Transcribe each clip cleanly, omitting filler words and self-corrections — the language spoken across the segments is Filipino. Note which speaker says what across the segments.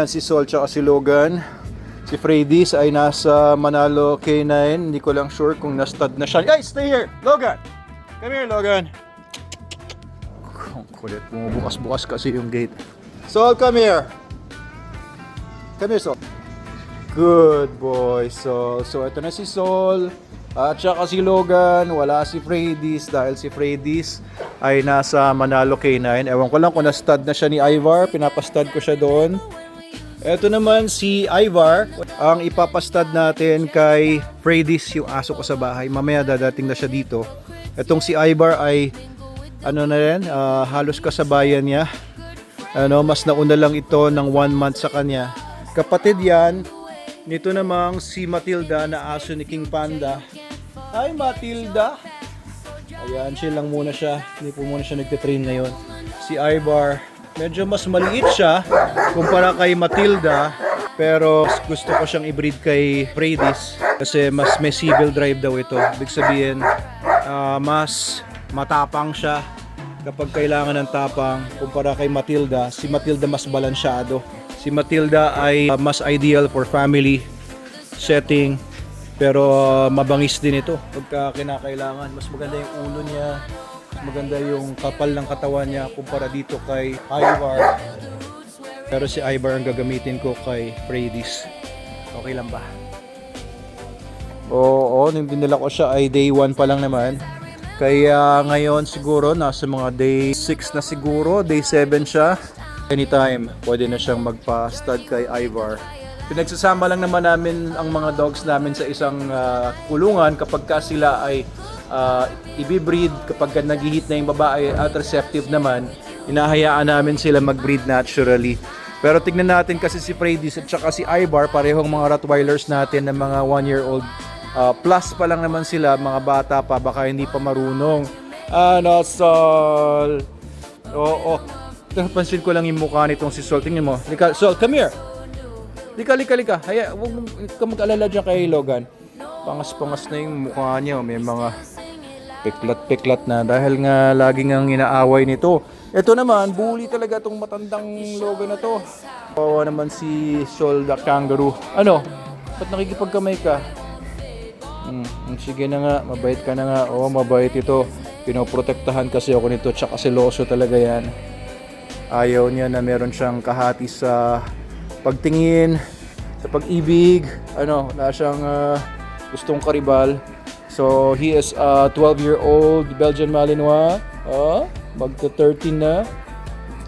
Speaker 1: Si Sol tsaka si Logan. Si Freddy's ay nasa Manalo K9. Hindi ko lang sure kung na-stud na siya. Hey, stay here! Logan! Come here, Logan! Ang kulit. Bumubukas-bukas kasi yung gate. Sol, come here! Come here, Sol. Good boy, Sol. So, ito na si Sol. At saka si Logan. Wala si Freddy's dahil si Freddy's ay nasa Manalo K9. Ewan ko lang kung na-stud na siya ni Ivar. Pinapastud ko siya doon. Ito naman si Ivar, ang ipapastad natin kay Freddy's, yung aso ko sa bahay. Mamaya dadating na siya dito. Itong si Ivar ay ano na rin, halos kasabayan niya. Mas nauna lang ito ng 1 month sa kanya. Kapatid yan, nito namang si Matilda na aso ni King Panda. Hi Matilda! Ayan, chill lang muna siya. Hindi po muna siya nagtitrain ngayon. Si Ivar, medyo mas maliit siya kumpara kay Matilda, pero gusto ko siyang i-breed kay Freddy's kasi mas may civil drive daw ito. Ibig sabihin, mas matapang siya kapag kailangan ng tapang kumpara kay Matilda. Si Matilda mas balansyado. Si Matilda ay mas ideal for family setting, pero mabangis din ito pagka kinakailangan. Mas maganda yung ulo niya, maganda yung kapal ng katawan niya kumpara dito kay Ivar. Pero si Ivar ang gagamitin ko kay Freddy's. Okay lang ba? Oo, nung dinala ko siya ay day 1 pa lang naman. Kaya ngayon siguro nasa mga day 6 na siguro, day 7 siya. Anytime pwede na siyang magpa-stud kay Ivar. Pinagsasama lang naman namin ang mga dogs namin sa isang kulungan kapag ka sila ay ibibreed. Kapag nag-hit na yung babae at receptive naman, inahayaan namin sila mag-breed naturally. Pero tignan natin kasi si Freddy's at saka si Ivar, parehong mga Rottweilers natin na mga 1-year-old plus pa lang naman sila, mga bata pa, baka hindi pa marunong. Sol! Oo. Napansin ko lang yung mukha nitong si Sol. Tingnan mo. Lika, Sol, come here! Lika. Haya, huwag ka mag-alala dyan kay Logan. Pangas-pangas na yung mukha niya. May mga piklat-piklat na dahil nga laging ang inaaway nito. Ito naman, bully talaga itong matandang Logan na to. Kawawa naman si Sol the Kangaroo. Ano? Ba't nakikipagkamay ka? Sige na nga, mabait ka na nga. Oo, mabait ito. Pinoprotektahan kasi ako nito. Tsaka seloso talaga yan. Ayaw niya na meron siyang kahati sa pagtingin, sa pag-ibig. Wala siyang gustong karibal. So, he is a 12-year-old Belgian Malinois. Magto 13 na.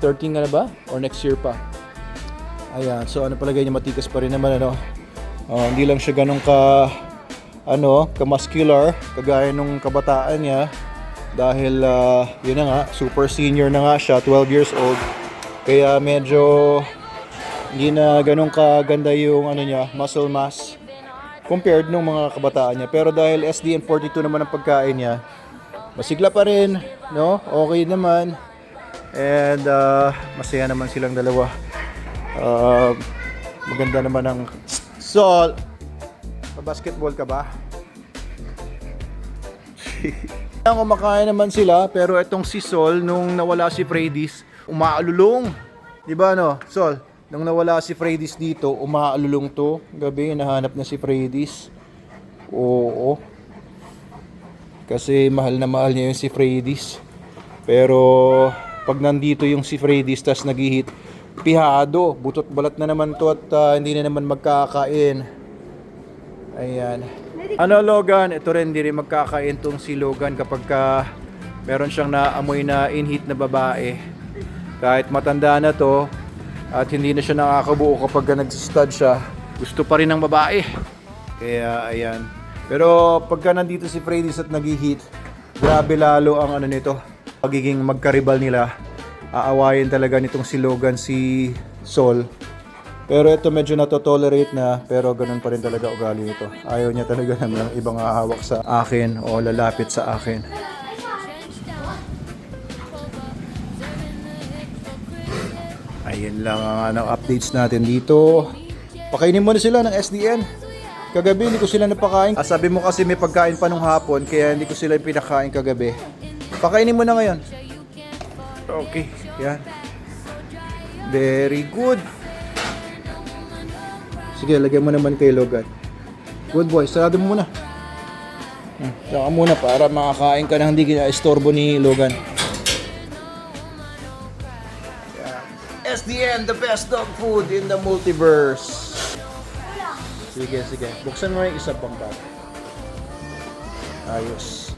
Speaker 1: 13 na ba? Or next year pa? Ayan. So, palagay niya, matikas pa rin naman, hindi lang siya ganun ka-muscular, kagaya nung kabataan niya. Dahil, yun na nga, super senior na nga siya, 12 years old. Kaya medyo hindi na ganun kaganda yung muscle mass compared nung mga kabataan niya. Pero dahil SDN 42 naman ang pagkain niya, masigla pa rin, okay naman. And masaya naman silang dalawa. Maganda naman ang Sol. Pa-basketball ka ba? Kumakain naman sila, pero itong si Sol, nung nawala si Freddy's, umaalulong. Diba Sol? Nung nawala si Freddy's dito, umaalulong to. Gabi, nahanap na si Freddy's. Oo. Kasi mahal na mahal niya yung si Freddy's. Pero pag nandito yung si Freddy's tas nag-hit, pihado, butot balat na naman to at hindi na naman magkakain. Ayan. Logan, ito rin hindi rin magkakain tong si Logan kapag meron siyang naamoy na in-hit na babae. Kahit matanda na to at hindi na siya nakakabuo kapag nag-stud siya, gusto pa rin ng babae. Kaya ayan. Pero pagka nandito si Freddy's at nag-hit, grabe lalo ang nito, pagiging magkaribal nila. Aawayin talaga nitong si Logan si Sol. Pero ito medyo natotolerate na, pero ganun pa rin talaga ugali nito. Ayaw niya talaga ng ibang hahawak sa akin o lalapit sa akin. Ayun lang ang updates natin dito. Pakainin mo na sila ng SDN. Kagabi hindi ko sila napakain. Sabi mo kasi may pagkain pa nung hapon, kaya hindi ko sila pinakain kagabi. Pakainin mo na ngayon. Okay, yan. Very good. Sige, lagyan mo naman kay Logan. Good boy, sarado mo muna. Saka muna para makakain ka na hindi kina-istorbo ni Logan. SDN, the best dog food in the multiverse. Sige, sige. Buksan mo yung isa pang bag. Ayos.